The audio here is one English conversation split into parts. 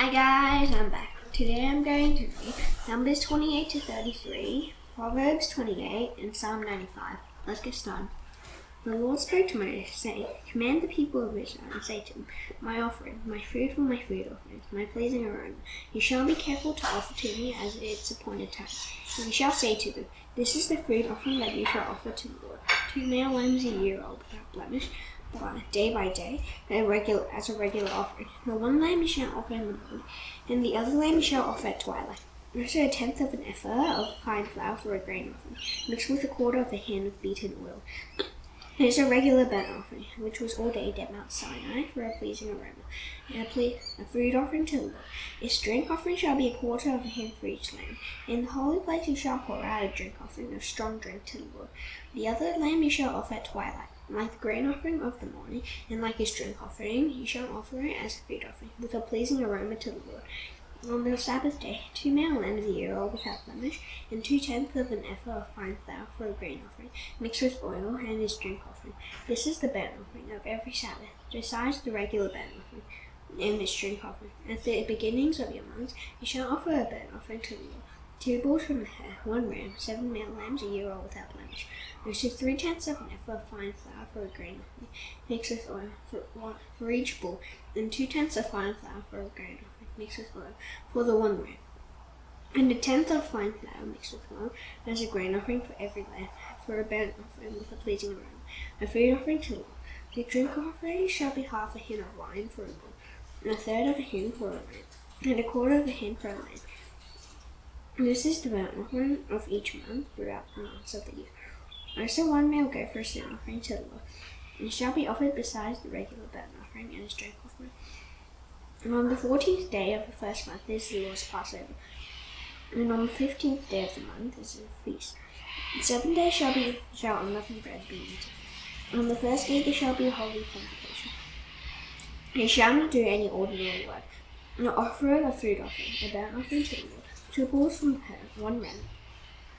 Hi guys, I'm back. Today I'm going to read Numbers 28 to 33, Proverbs 28, and Psalm 95. Let's get started. The Lord spoke to Moses, saying, Command the people of Israel, and say to them, My offering, my food for my food offerings, my pleasing aroma, you shall be careful to offer to me as its appointed time. And you shall say to them, This is the food offering that you shall offer to the Lord, 2 male lambs a year old without blemish, day by day, as a regular offering. The one lamb you shall offer in the morning, and the other lamb you shall offer at twilight. Also 1/10 of an ephah of fine flour for a grain offering, mixed with 1/4 of a hin of beaten oil. It is a regular burnt offering, which was ordained at Mount Sinai for a pleasing aroma, and a food offering to the Lord. Its drink offering shall be 1/4 of a hin for each lamb. In the holy place you shall pour out a drink offering of strong drink to the Lord. The other lamb you shall offer at twilight. Like the grain offering of the morning, and like his drink offering, you shall offer it as a food offering, with a pleasing aroma to the Lord. On the Sabbath day, 2 male lambs a year old without blemish, and 2/10 of an ephah of fine flour for a grain offering, mixed with oil, and his drink offering. This is the burnt offering of every Sabbath, besides the regular burnt offering, and its drink offering. At the beginnings of your months, you shall offer a burnt offering to the Lord. 2 bulls from the herd, 1 ram, 7 male lambs a year old without blemish. Also 3/10 of an ephah of fine flour for a grain offering, mixed with oil for each bull, and 2/10 of fine flour for a grain offering, mixed with oil for the 1 ram, and 1/10 of fine flour mixed with oil as a grain offering for every lamb, for a burnt offering with a pleasing aroma, a food offering to the Lord. The drink offering shall be 1/2 a hin of wine for a bull, and 1/3 of a hin for a ram, and 1/4 of a hin for a lamb. This is the burnt offering of each month throughout the months of the year. Also 1 male goat for a sin offering to the Lord. It shall be offered besides the regular burnt offering and its drink offering. And on the 14th day of the first month is the Lord's Passover. And on the 15th day of the month is the feast. The 7th day shall unleavened bread be eaten. On the first day there shall be a holy convocation. You shall not do any ordinary work. Nor offer a food offering, a burnt offering to the Lord. 2 bulls from the herd, 1 ram,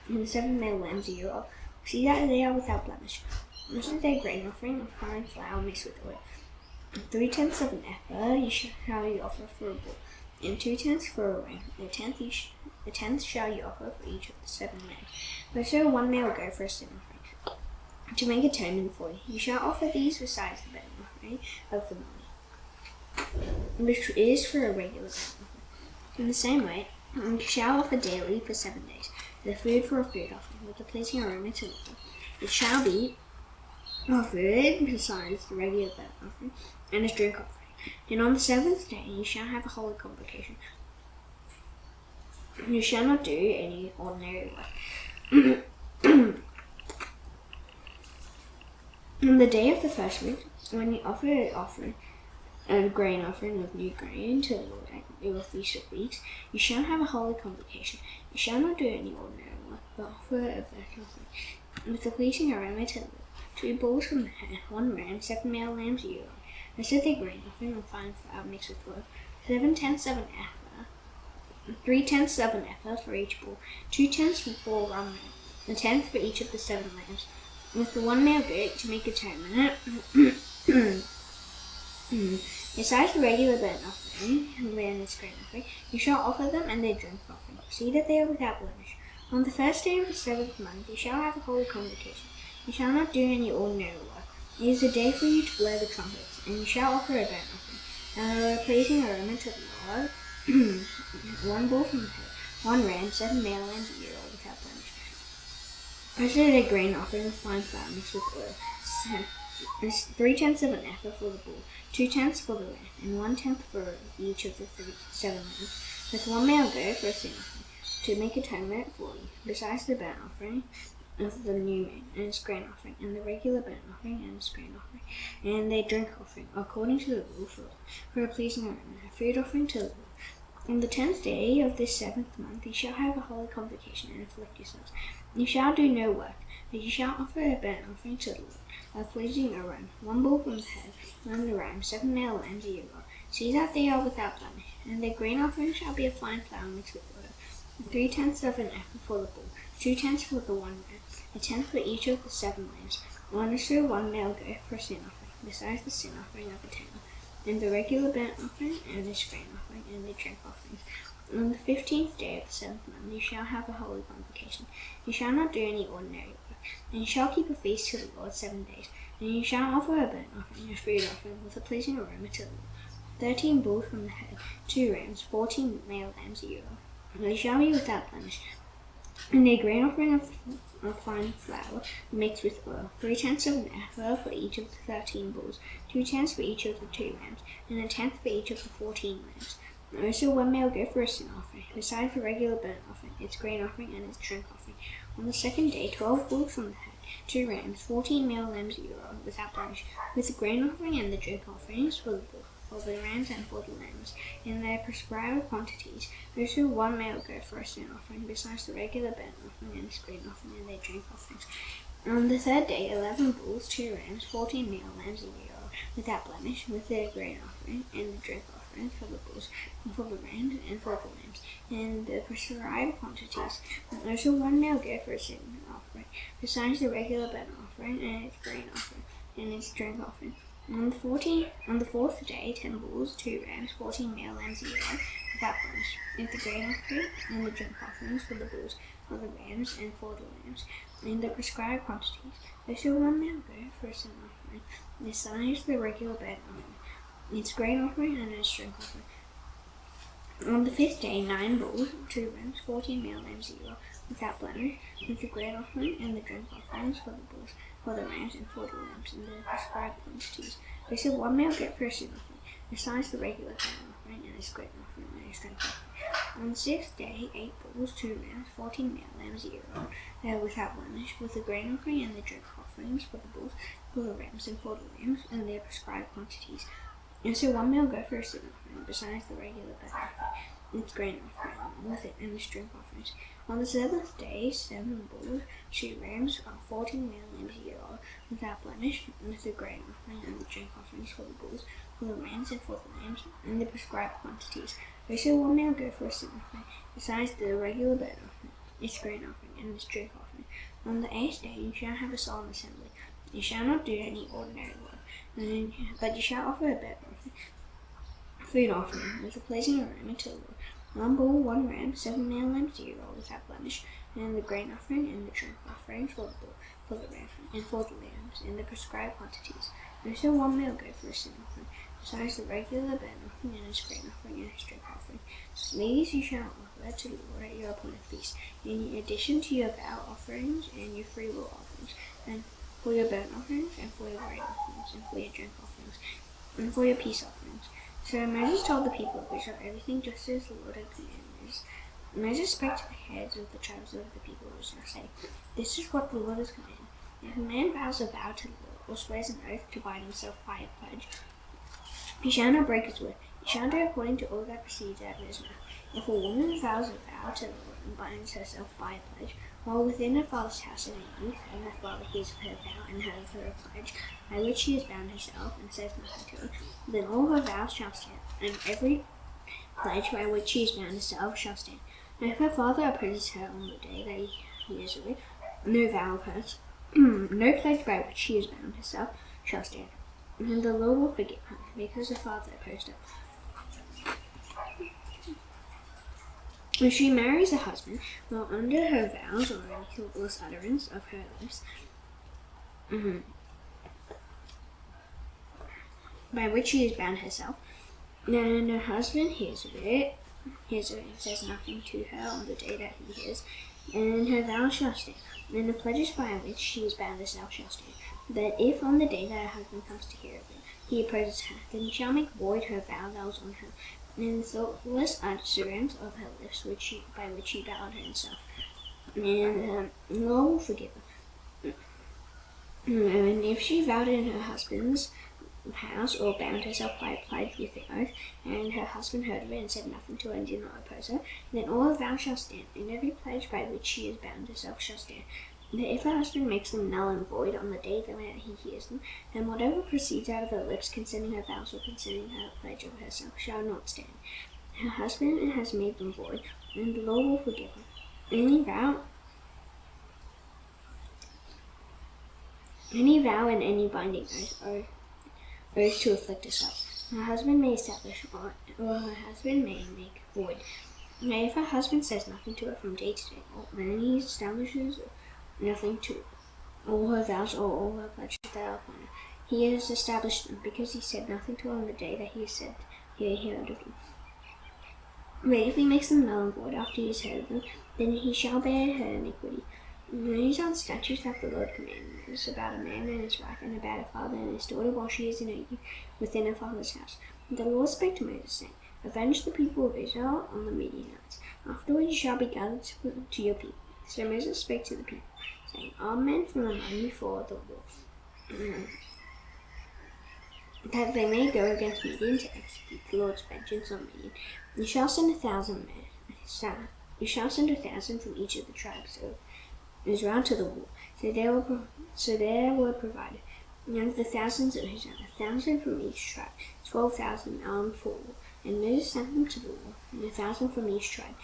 and 7 male lambs a year old. See that they are without blemish. This is their grain offering of fine flour mixed with oil. 3/10 of an ephah you shall you offer for a bull, and 2/10 for a ram. The 10th shall you offer for each of the 7 lambs. Also 1 male goat for a sin offering, to make atonement for you. You shall offer these besides the burnt offering of the morning, which is for a regular burnt offering. In the same way, you shall offer daily for 7 days, the food for a food offering, with a pleasing aroma to the Lord. It shall be offered besides the regular burnt offering and its drink offering. And on the 7th day you shall have a holy convocation. You shall not do any ordinary work. On the day of the first week, when you offer an offering, a grain offering of new grain to the Lord at your Feast of Weeks, you shall have a holy convocation. You shall not do any ordinary work, but offer a burnt offering, with a pleasing aroma to the Lord. 2 bulls from the herd, 1 ram, 7 male lambs a year old. This is the grain offering of fine flour mixed with oil. 7/10 of an ephah, 3/10 of an ephah for each bull, 2/10 for 1 ram, a 10th for each of the 7 lambs, with the 1 male goat to make atonement. Besides the regular burnt offering and its grain offering, you shall offer them and their drink offering. See that they are without blemish. On the first day of the 7th month you shall have a holy convocation. You shall not do any ordinary work. It is a day for you to blow the trumpets, and you shall offer a burnt offering, a pleasing aroma to the Lord. 1 bull from the herd, 1 ram, 7 male lambs a year old without blemish. Also a grain offering of fine flour mixed with oil. 3/10 of an ephah for the bull, 2/10 for the ram, and 1/10 for each of the 7 lambs, with 1 male goat for a sin offering, to make atonement for you, besides the burnt offering of the new moon and its grain offering, and the regular burnt offering and its grain offering, and their drink offering, according to the rule for a pleasing aroma, a food offering to the Lord. On the 10th day of this 7th month you shall have a holy convocation and afflict yourselves. You shall do no work, but you shall offer a burnt offering to the Lord, a pleasing aroma, 1 bull from the herd, 1 ram, 7 male lambs a year old. See that they are without blemish, and their grain offering shall be a fine flour mixed with oil. 3/10 of an ephah for the bull, 2/10 for the 1 ram, a 10th for each of the 7 lambs, also 1 male goat for a sin offering, besides the sin offering of atonement. and the regular burnt offering, and the grain offering, and the drink offerings. On the 15th day of the 7th month you shall have a holy convocation. You shall not do any ordinary work, and you shall keep a feast to the Lord 7 days. And you shall offer a burnt offering, a food offering, with a pleasing aroma to the Lord. 13 bulls from the herd, 2 rams, 14 male lambs a year old. And they shall be without blemish. And a grain offering of fine flour mixed with oil, 3/10 of an ephah for each of the 13 bulls, 2/10 for each of the 2 rams, and 1/10 for each of the 14 lambs. And also 1 male goat for a sin offering, besides the regular burnt offering, its grain offering, and its drink offering. On the 2nd day, 12 bulls from the herd, 2 rams, 14 male lambs a year old, without blemish, with the grain offering and the drink offerings for the bull, for the rams and for the lambs, in their prescribed quantities. Also 1 male goat for a sin offering, besides the regular burnt offering and its grain offering and their drink offerings. On the 3rd day, 11 bulls, 2 rams, 14 male lambs a year old, without blemish, with their grain offering and the drink offering for the bulls, and for the rams and for the lambs, in the prescribed quantities. And also 1 male goat for a sin offering, besides the regular burnt offering and its grain offering and its drink offering. On the 4th day, 10 bulls, 2 rams, 14 male lambs a year old, without blemish, with the grain offering and the drink offerings for the bulls, for the rams, and for the lambs, in the prescribed quantities. Also 1 male goat for a sin offering, besides the regular burnt offering, its grain offering, and its drink offering. On the 5th day, 9 bulls, 2 rams, 14 male lambs a year old, without blemish, with the grain offering and the drink offerings for the bulls, for the rams, and for the lambs, in the prescribed quantities. Also 1 male goat for a sin offering, besides the regular burnt offering and its grain offering and its drink offering. On the 6th day, 8 bulls, 2 rams, 14 male lambs a year old, without blemish, with the grain offering and the drink offerings for the bulls, for the rams, and for the lambs, in their prescribed quantities. Also 1 male goat for a sin offering, besides the regular burnt offering, its grain offering, with it and its drink offerings. On the 7th day, 7 bulls, 2 rams, 14 male lambs a year old, without blemish, with the grain offering and the drink offerings for the bulls, for the rams, and for the lambs, in the prescribed quantities. Also 1 male goat for a sin offering, besides the regular burnt offering, its grain offering, and its drink offering. On the 8th day, you shall have a solemn assembly. You shall not do any ordinary work, but you shall offer a burnt offering, food offering, with a pleasing aroma to the Lord. 1 bull, 1 ram, 7 male lambs a year old, without blemish, and the grain offering and the drink offerings for the bull, for the ram, and for the lambs, in the prescribed quantities. Also 1 male goat for a sin offering, besides the regular burnt offering and its grain offering and its drink offering. These you shall offer to the Lord at your appointed feast, in addition to your vow offerings and your freewill offerings, and for your burnt offerings, and for your grain offerings, and for your drink offerings, and for your peace offerings. So Moses told the people of Israel everything just as the Lord had commanded. Moses spoke to the heads of the tribes of the people of Israel, saying, "This is what the Lord has commanded. If a man vows a vow to the Lord, or swears an oath to bind himself by a pledge, he shall not break his word. He shall do according to all that proceeds out of his mouth. If a woman vows a vow to the Lord and binds herself by a pledge, while within her father's house as a youth, and her father hears of her vow and heard of her pledge, by which she has bound herself, and says nothing to her, then all her vows shall stand, and every pledge by which she has bound herself shall stand. And if her father opposes her on the day that he hears of it, no vow of hers, no pledge by which she has bound herself shall stand. And the Lord will forgive her, because her father opposed her. If she marries a husband, while under her vows or any thoughtless utterance of her lips, by which she has bound herself, and her husband hears of it, and says nothing to her on the day that he hears, and her vows shall stand, and the pledges by which she has bound herself shall stand. That if on the day that her husband comes to hear of it, he opposes her, then he shall make void her vow that was on her, and the thoughtless utterance of her lips by which she bound herself, and the Lord will forgive her. And if she vowed in her husband's house, or bound herself by a pledge with an oath, and her husband heard of it and said nothing to her and did not oppose her, then all her vows shall stand, and every pledge by which she has bound herself shall stand. But if her husband makes them null and void on the day that he hears them, then whatever proceeds out of her lips concerning her vows or concerning her pledge of herself shall not stand. Her husband has made them void, and the Lord will forgive her. Any vow and any binding oath to afflict herself, Her husband may establish or her husband may make void. Now, if her husband says nothing to her from day to day, then he establishes nothing to all her vows or all her pledges that are upon her. He has established them because he said nothing to her on the day that he said he heard of them. But if he makes them null and void after he has heard of them, then he shall bear her iniquity. These are the statutes that the Lord commanded us about a man and his wife, and about a father and his daughter while she is in her youth within her father's house. The Lord spake to Moses, saying, Avenge the people of Israel on the Midianites. Afterward you shall be gathered to your people. So Moses spake to the people, saying, Arm men from among you for the war, that they may go against Midian to execute the Lord's vengeance on Midian. You shall send 1,000 men. You shall send 1,000 from each of the tribes of Israel to the war. So there were provided, of the thousands of Israel, 1,000 from each tribe, 12,000 armed for war. And Moses sent them to the war, 1,000 from each tribe.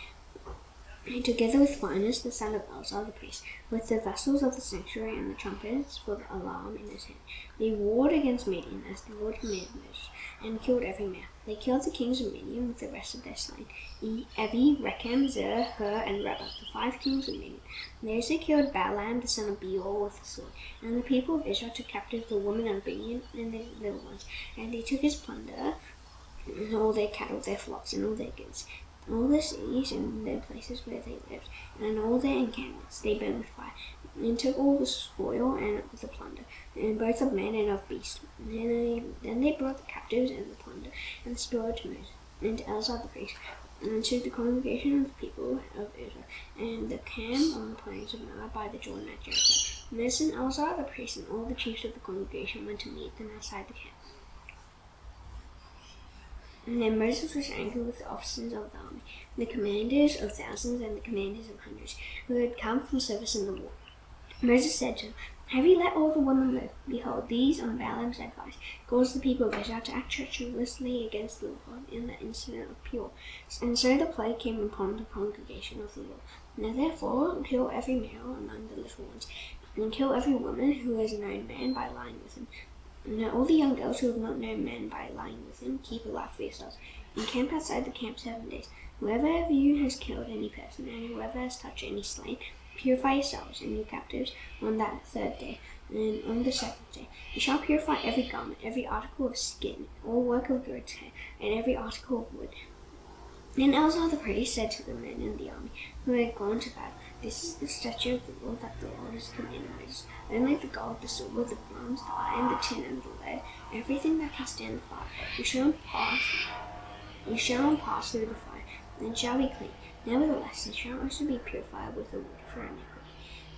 And together with Phinehas the son of Eleazar the priest, with the vessels of the sanctuary and the trumpets for the alarm in his hand, they warred against Midian as the Lord commanded Moses, and killed every man. They killed the kings of Midian with the rest of their slain, Evi, Rechem, Zer, Hur, and Reba, the 5 kings of Midian. And they also killed Balaam the son of Beor with the sword. And the people of Israel took captive the women of Midian and their little ones, and they took his plunder, and all their cattle, their flocks, and all their goods, all their cities and their places where they lived, and all their encampments they burned with fire, and took all the spoil and the plunder, and both of men and of beast. And then they brought the captives and the plunder and the spoil to Moses and to Eleazar the priest, and to the congregation of the people of Israel, and the camp on the plains of Moab by the Jordan at Jericho. Moses and Eleazar the priest and all the chiefs of the congregation went to meet them outside the camp. And then Moses was angry with the officers of the army, the commanders of thousands and the commanders of hundreds, who had come from service in the war. Moses said to them, Have you let all the women live? Behold, these, on Balaam's advice, caused the people of Israel to act treacherously against the Lord in the incident of Peor. And so the plague came upon the congregation of the Lord. Now therefore kill every male among the little ones, and kill every woman who has known man by lying with him. Now all the young girls who have not known men by lying with him, keep alive for yourselves, and camp outside the camp 7 days. Whoever of you has killed any person, and whoever has touched any slain, purify yourselves and your captives on that 3rd day, and on the 7th day. You shall purify every garment, every article of skin, all work of goat's hair, and every article of wood. Then Eleazar the priest said to the men in the army who had gone to battle, This is the statute of the Lord that the Lord has commanded Moses. Only the gold, the silver, the bronze, the iron, the tin, and the lead, everything that can stand the fire, you shall pass through the fire, and shall be clean. Nevertheless, it shall also be purified with the wood for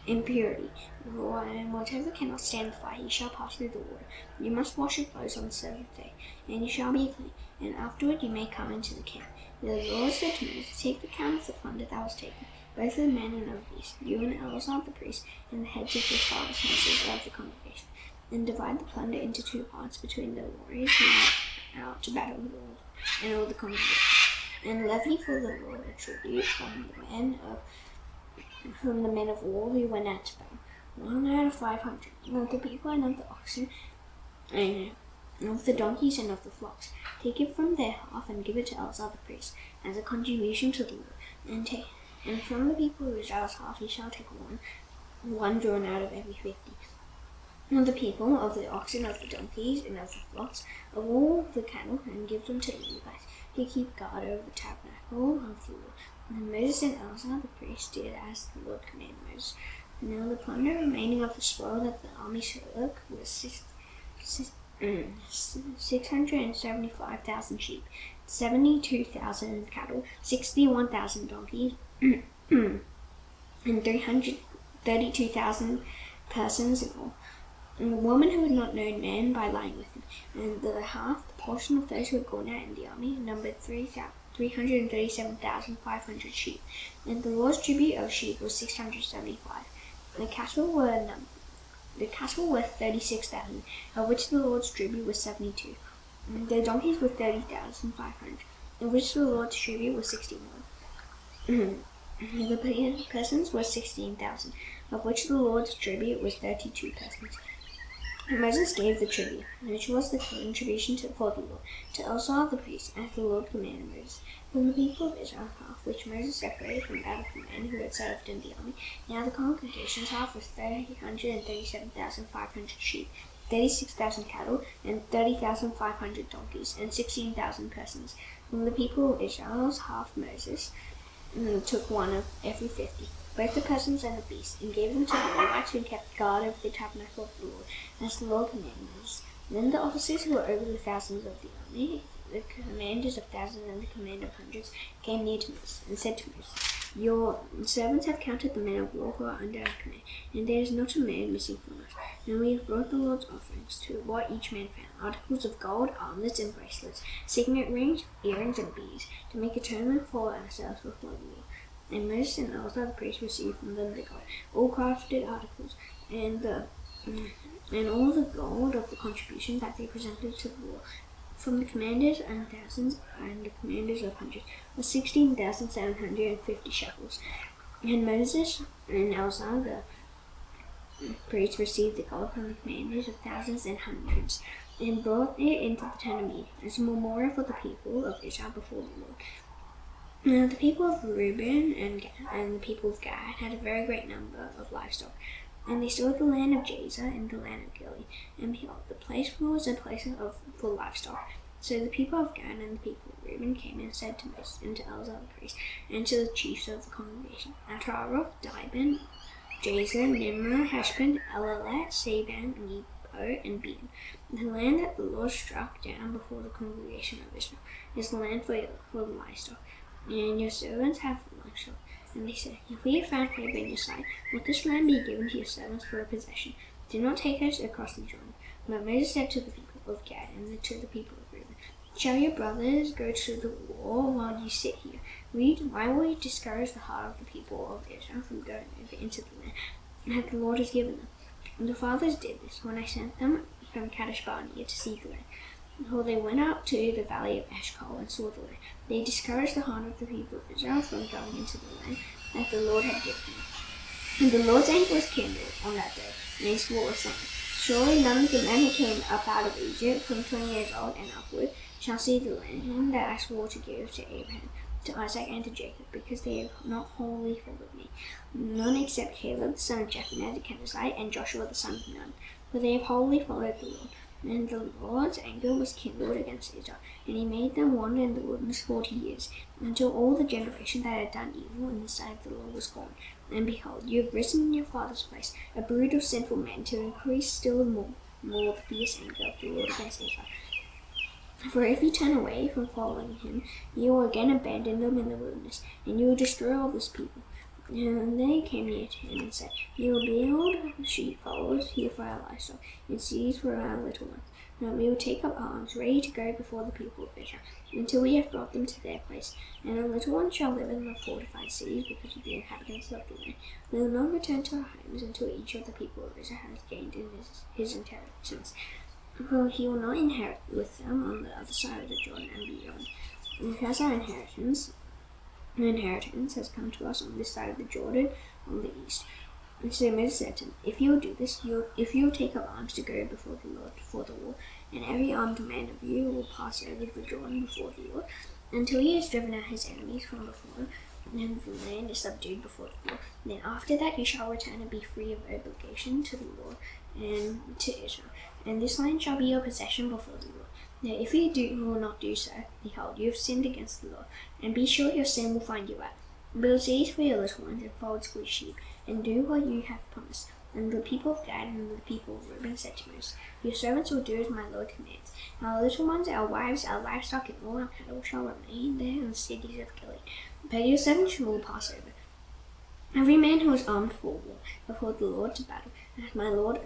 impurity. And whatever cannot stand the fire, you shall pass through the water. You must wash your clothes on the 7th day, and you shall be clean. And afterward you may come into the camp. The Lord said to Moses, Take the count of the plunder that was taken, both of men and of beasts, you and Eleazar the priest, and the heads of your fathers' houses of the congregation, and divide the plunder into 2 parts between the warriors who went out to battle with the Lord and all the congregation, and levy for the Lord a tribute from the men of war who went out to battle, 1 out of 500, of the people and of the oxen, and of the donkeys and of the flocks. Take it from their half and give it to Eleazar the priest as a contribution to the Lord. And from the people of Israel's half he shall take one drawn out of every 50. Of the people, of the oxen, of the donkeys, and of the flocks, of all the cattle, and give them to the Levites, to keep guard over the tabernacle of the Lord. And Moses and Eleazar the priest did as the Lord commanded Moses. Now the plunder remaining of the spoil that the army took was 675,000 sheep, 72,000 cattle, 61,000 donkeys, and 332,000 persons in all. And the woman who had not known man by lying with him, and the portion of those who had gone out in the army, numbered 337,500 sheep. And the Lord's tribute of sheep was 675. The cattle were 36,000, of which the Lord's tribute was 72. And the donkeys were 30,500, of which the Lord's tribute was 61. The persons were 16,000, of which the Lord's tribute was 32 persons. And Moses gave the tribute, which was the contribution for the Lord, to Eleazar the priest, as the Lord commanded Moses. From the people of Israel, half which Moses separated from that of the men who had served in the army. Now the congregation's half was 337,500 sheep, 36,000 cattle, and 30,500 donkeys, and 16,000 persons. From the people of Israel's half Moses took one of every 50, both the persons and the beasts, and gave them to the Levites who kept guard over the tabernacle of the Lord, as the Lord commanded Moses. Then the officers who were over the thousands of the army, the commanders of thousands and the commander of hundreds, came near to Moses, and said to Moses, Your servants have counted the men of war who are under our command, and there is not a man missing from us. And we have brought the Lord's offerings to what each man found, articles of gold, armlets and bracelets, signet rings, earrings and beads, to make atonement for ourselves before the Lord. And Moses and Eleazar the priest received from them the gold, all crafted articles, and all the gold of the contribution that they presented to the Lord. From the commanders and thousands and the commanders of hundreds was 16,750 shekels. And Moses and Eleazar the priest received the gold from the commanders of thousands and hundreds, and brought it into the tent of meeting as a memorial for the people of Israel before the Lord. Now the people of Reuben and the people of Gad had a very great number of livestock, and they saw the land of Jazer and the land of Gilead, and behold, the place was a place for livestock. So the people of Gad and the people of Reuben came and said to Moses and to Eleazar the priest and to the chiefs of the congregation, Ataroth, Dibon, Jazer, Nimrah, Heshbon, Elelet, Saban, Nebo, and Bean. The land that the Lord struck down before the congregation of Israel is the land for the livestock, and your servants have livestock. And they said, If we have found favor in your sight, let this land be given to your servants for a possession. Do not take us across the Jordan. But Moses said to the people of Gad and to the people of Reuben, Shall your brothers go to the war while you sit here? Why will you discourage the heart of the people of Israel from going over into the land that the Lord has given them? And the fathers did this when I sent them from Kadesh Barnea to see the land. For they went up to the valley of Eshcol and saw the land. They discouraged the heart of the people of Israel from going into the land that the Lord had given them. And the Lord's anger was kindled on that day, and he swore, saying, Surely none of the men who came up out of Egypt from 20 years old and upward shall see the land that I swore to give to Abraham, to Isaac, and to Jacob, because they have not wholly followed me. None except Caleb the son of Jephunneh the Kenizzite and Joshua the son of Nun, for they have wholly followed the Lord. And the Lord's anger was kindled against Israel, and he made them wander in the wilderness 40 years, until all the generation that had done evil in the sight of the Lord was gone. And behold, you have risen in your father's place, a brood of sinful men, to increase still more the fierce anger of the Lord against Israel. For if you turn away from following him, you will again abandon them in the wilderness, and you will destroy all this people. And they came near to him and said, We will build sheepfolds here for our livestock, and cities for our little ones. Now we will take up arms, ready to go before the people of Israel, until we have brought them to their place. And our little ones shall live in the fortified cities because of the inhabitants of the land. We will not return to our homes until each of the people of Israel has gained in his inheritance. For he will not inherit with them on the other side of the Jordan and beyond. Because our inheritance has come to us on this side of the Jordan, on the east. And so Moses said to him, If you will do this, if you will take up arms to go before the Lord for the war, and every armed man of you will pass over the Jordan before the Lord, until he has driven out his enemies from before him, and the land is subdued before the Lord. Then after that you shall return and be free of obligation to the Lord and to Israel. And this land shall be your possession before the Lord. Now if you will not do so, behold, you have sinned against the Lord, and be sure your sin will find you out. Build cities for your little ones and folds for your sheep, and do what you have promised. And the people of Gad and the people of Reuben said to Moses, Your servants will do as my Lord commands. Our little ones, our wives, our livestock, and all our cattle shall remain there in the cities of Gilead. But your servants will pass over, every man who is armed for war, before the Lord to battle, as my Lord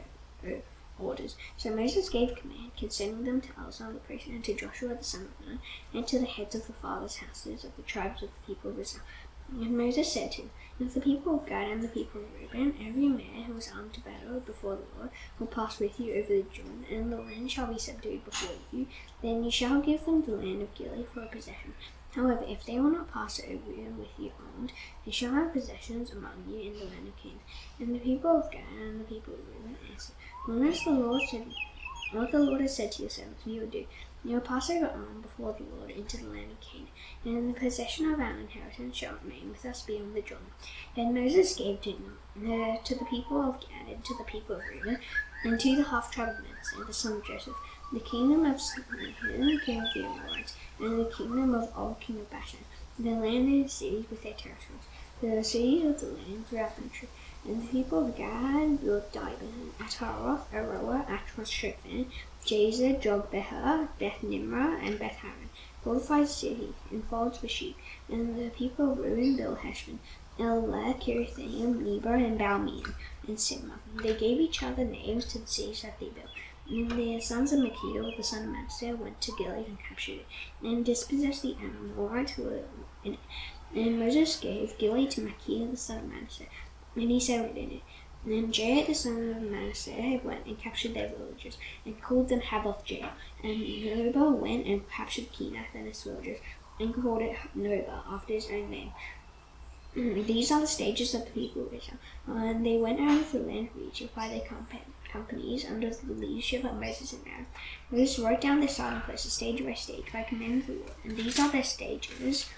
orders. So Moses gave command concerning them to Eleazar the priest and to Joshua the son of Nun, and to the heads of the fathers' houses of the tribes of the people of Israel. And Moses said to him, If the people of Gad and the people of Reuben, every man who is armed to battle before the Lord, will pass with you over the Jordan, and the land shall be subdued before you, then you shall give them the land of Gilead for a possession. However, if they will not pass over with you armed, they shall have possessions among you in the land of Canaan. And the people of Gad and the people of Reuben answered, what the Lord has said to your servants, we will do. You will pass over armed before the Lord into the land of Canaan, and the possession of our inheritance shall remain with us beyond the Jordan. Then Moses gave to the people of Gad and to the people of Reuben, and to the half-tribe of Manasseh, the son of Joseph, the kingdom of Sihon, king of the Amorites, and the kingdom of Og, king of Bashan, the land and the cities with their territories, the cities of the land throughout the country. And the people of Gad built Dibon, Ataroth, Aroah, Atroth-Shofan, Jazer, Jogbeha, Beth Nimrah, and Beth Haran, fortified cities, and folds for sheep. And the people of Reuben built Heshbon, Elah, Kirithaim, Nebo, and Baalmeon, and Sibmah. They gave each other names to the cities that they built. And the sons of Machir, the son of Manasseh, went to Gilead and captured it, and dispossessed the Amorites who were in it. And Moses gave Gilead to Machir, the son of Manasseh, and he settled in it. And then Jair, the son of Manasseh, went and captured their villages, and called them Havoth-Jair. And Noba went and captured Kenath and its villages, and called it Noba, after his own name. These are the stages of the people of Israel. And they went out of the land of Egypt by their companies under the leadership of Moses and Aaron. Moses wrote down their starting places, stage by stage, by command of the Lord. And these are their stages,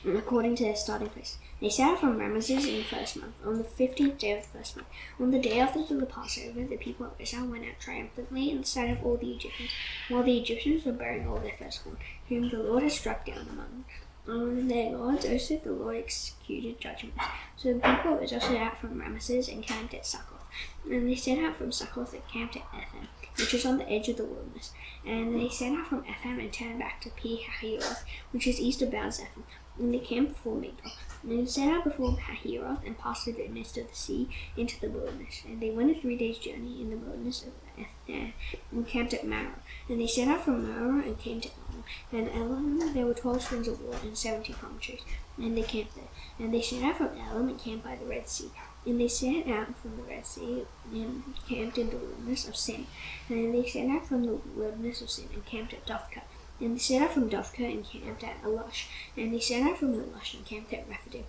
according to their starting place. They set out from Ramesses in the first month, on the 15th day of the first month. On the day after the Passover, the people of Israel went out triumphantly in the sight of all the Egyptians, while the Egyptians were burying all their firstborn, whom the Lord had struck down among them. On their gods also the Lord executed judgments. So the people of Israel set out from Ramesses and camped at Succoth. And they set out from Succoth and camped at Etham, which is on the edge of the wilderness. And they set out from Etham and turned back to Pi-hahiroth, which is east of Baal-zephon. And they camped before Migdol. And they set out before Hahiroth and passed through the midst of the sea into the wilderness. And they went a 3 days' journey in the wilderness of Etham and camped at Marah. And they set out from Marah and came to Elam. And Elam there were 12 springs of water and 70 palm trees. And they camped there. And they set out from Elam and camped by the Red Sea. And they set out from the Red Sea and camped in the wilderness of Sin. And they set out from the wilderness of Sin and camped at Dophkah. And they set out from Dophkah and camped at Elush. And they set out from Elush and camped at Rephidim,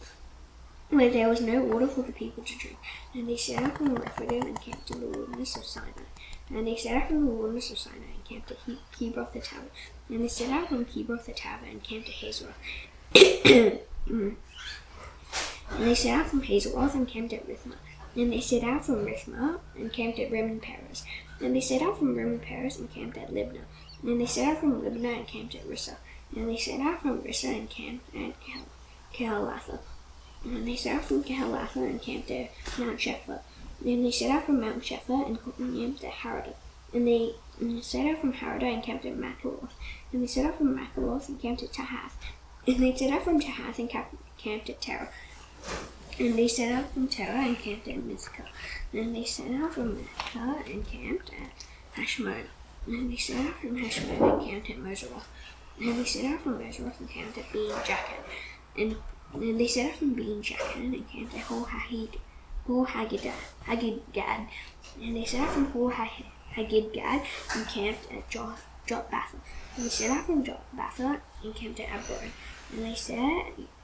where there was no water for the people to drink. And they set out from Rephidim and camped in the wilderness of Sinai. And they set out from the wilderness of Sinai and camped at Kibroth-hattaavah. And they set out from Kibroth-hattaavah and camped at Hazeroth. And they set out from Hazeroth and camped at Rithmah. And they set out from Rithmah and camped at Rimmon-Perez. And they set out from Rimmon-Perez and camped at Libnah. And they set out from Libnah and camped at Rissah. And they set out from Rissah and camped at Kehelatha. And they set out from Kehelatha and camped at Mount Shepha. And they set out from Mount Shepha and camped at Haradah. And they set out from Haradah and camped at Makheloth. And they set out from Makheloth and camped at Tahath. And they set out from Tahath and camped at Terah. And they set out from Terah and camped at Mizkah. And they set out from Mizkah and camped at Hashmona. And they set out from Hashmona and camped at Moseroth. And they set out from Moseroth and camped at Bein-Jaakan. And they set out from Bein-Jaakan and camped at Hor-Haggidgad. And they set out from Hor-Haggidgad and camped at Jotbatha. And they set out from Jotbatha and camped at Abron. And they set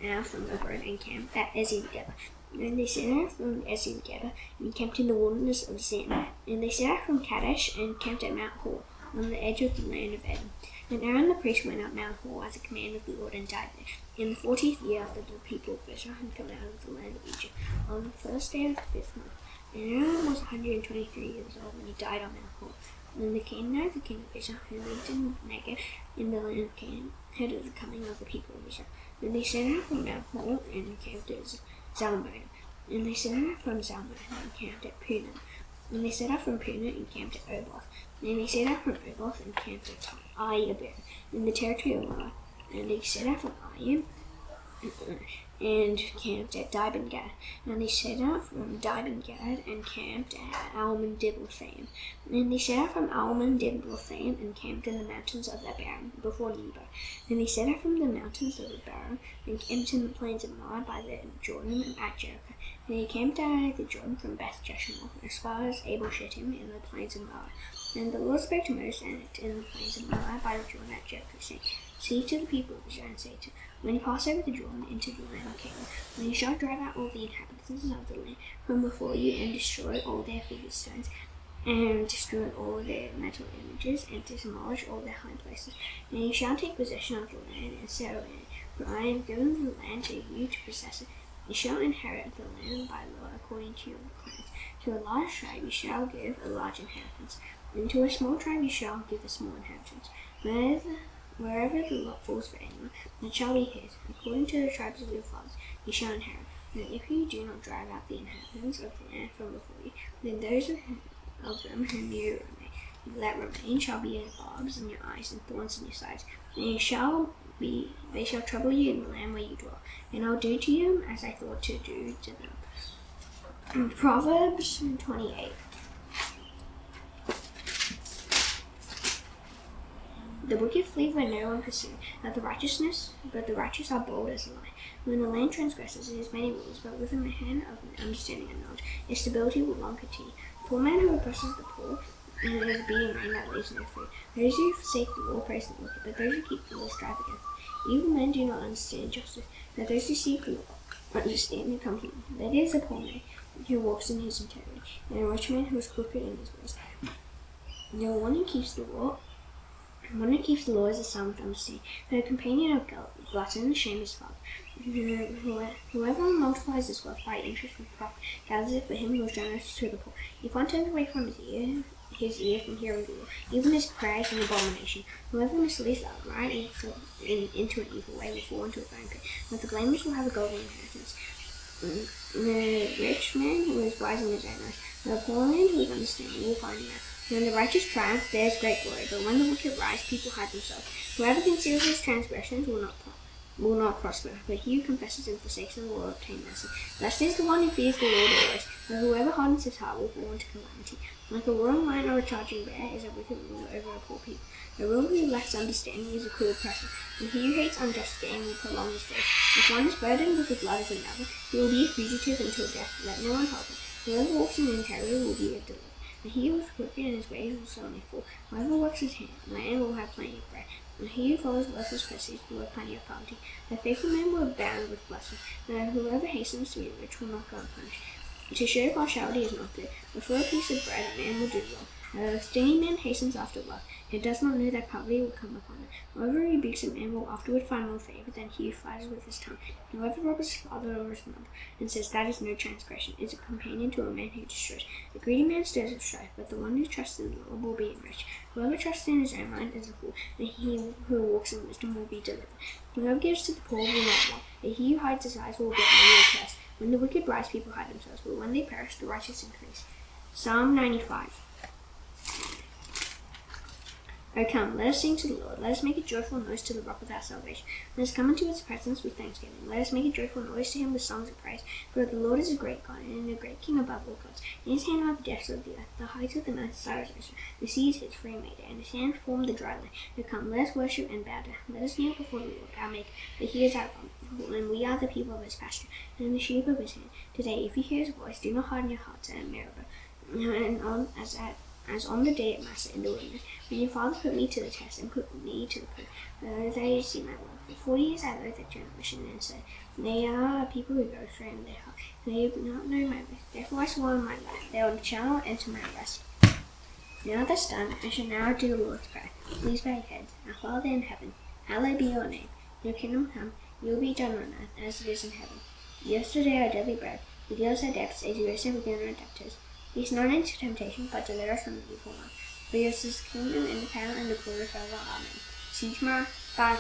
out from Abron and camped at Ezin-Geber. And they set out from Ezin-Geber and camped in the wilderness of Zin. And they set out from Kadesh and camped at Mount Hor, on the edge of the land of Edom. And Aaron the priest went up Mount Hor at the command of the Lord and died there, in the 40th year after the people of Israel had come out of the land of Egypt, on the first day of the 5th month. And Aaron was 123 years old when he died on Mount Hor. And the Canaanite, the king of Israel, who lived in Negev, in the land of Canaan, heard of the coming of the people of Israel. And they set out from Mount Hor and camped at Zalmona. And they set out from Zalmona and camped at Punah. And they set out from Punah and camped at Oboth. And they set out from Oboth and camped at Ayabir, in the territory of Moab. And they set out from Ayim and camped at Dibon-Gad. And they set out from Dibon-Gad and camped at Almon-Diblathaim. And they set out from Almon-Diblathaim and camped in the mountains of Abarim before Nebo. And they set out from the mountains of Abarim and camped in the plains of Moab by the Jordan and at Jericho. And they camped at the Jordan from Beth Jeshimoth as far as Abel Shittim in the plains of Moab. And the Lord spoke to Moses in the plains of Moab by the Jordan at Jericho, saying, Speak to the people of Israel and say to them, when you pass over the Jordan into the land of Canaan, when you shall drive out all the inhabitants of the land from before you, and destroy all their figured stones, and destroy all their metal images, and demolish all their high places, and you shall take possession of the land and settle in it. For I have given the land to you to possess it. You shall inherit the land by law according to your clans. To a large tribe you shall give a large inheritance, and to a small tribe you shall give a small inheritance. Wherever the lot falls for anyone, that shall be his. According to the tribes of your fathers you shall inherit. And if you do not drive out the inhabitants of the land from before you, then those of them whom you let remain shall be as barbs in your eyes and thorns in your sides. And they shall trouble you in the land where you dwell. And I'll do to you as I thought to do to them. Proverbs 28. The wicked flee where no one pursues, but the righteous are bold as a lion. When the land transgresses, it has many rules, but with the hand of understanding and knowledge, its stability will long continue. The poor man who oppresses the poor, and it is a beating rain that leaves no food. Those who forsake the law praise the wicked, but those who keep the law strive against it. Evil men do not understand justice, but those who seek the law understand the company. That is a poor man who walks in his integrity, and a rich man who is crooked in his ways. No one who keeps the law is a son with understanding, but a companion of glutton shames his father. Whoever multiplies his wealth by interest with profit gathers it for him who is generous to the poor. If one turns away from his ear from hearing the law, even his prayer is an abomination. Whoever misleads the upright into an evil way will fall into a own pit, but the blameless will have a golden inheritance. The rich man who is wise in his own eyes, the poor man who is understanding will find him out. When the righteous triumph, there is great glory, but when the wicked rise, people hide themselves. Whoever conceals his transgressions will not prosper, but he who confesses and forsakes them will obtain mercy. Blessed is the one who fears the Lord always, but whoever hardens his heart will fall into calamity. Like a roaring lion or a charging bear is a wicked ruler over a poor people. A ruler who lacks understanding is a cruel person, and he who hates unjust gain will prolong his days. If one is burdened with the blood of another, he will be a fugitive until death. Let no one help him. Whoever walks in integrity will be delivered. And he who is crooked in his ways will suddenly fall. Whoever works his land will have plenty of bread, and he who follows worthless pursuits will have plenty of poverty. The faithful man will abound with blessing, and whoever hastens to be rich will not go unpunished. To show partiality is not good, but for a piece of bread a man will do well. A stingy man hastens after wealth, and does not know that poverty will come upon him. Whoever rebukes a man will afterward find more favor than he who flatters with his tongue. Whoever robs his father or his mother, and says that is no transgression, is a companion to a man who destroys. The greedy man stirs up strife, but the one who trusts in the Lord will be enriched. Whoever trusts in his own mind is a fool, and he who walks in wisdom will be delivered. Whoever gives to the poor will not want, but he who hides his eyes will get many a curse. When the wicked rise, people hide themselves, but when they perish, the righteous increase. Psalm 95. O come, let us sing to the Lord. Let us make a joyful noise to the rock of our salvation. Let us come into his presence with thanksgiving. Let us make a joyful noise to him with songs of praise. For the Lord is a great God, and a great King above all gods. In his hand are the depths of the earth, the heights of the earth, stars ocean. The sea is his, for he made it, and his hand formed the dry land. O come, let us worship and bow down. Let us kneel before the Lord, our Maker. For he is our God, and we are the people of his pasture, and the sheep of his hand. Today, if you hear his voice, do not harden your hearts at Meribah, and as on the day at Massah in the wilderness, when your fathers put me to the test and put me to the proof, they see my work. For 40 years I loathed that generation and said, they are a people who go astray in their heart. They do not know my ways. Therefore I swore in my life, they shall not enter my rest. Now that's done, I shall now do the Lord's prayer. Please bow your heads. Our Father in heaven, hallowed be your name. Your kingdom come, your will be done on earth as it is in heaven. Give us today our daily bread. Forgive us our debts as we also forgive our debtors. Lead us not into temptation, but deliver us from the evil one. For yours is the kingdom, and the power, and the glory forever. Amen. See you tomorrow. Bye.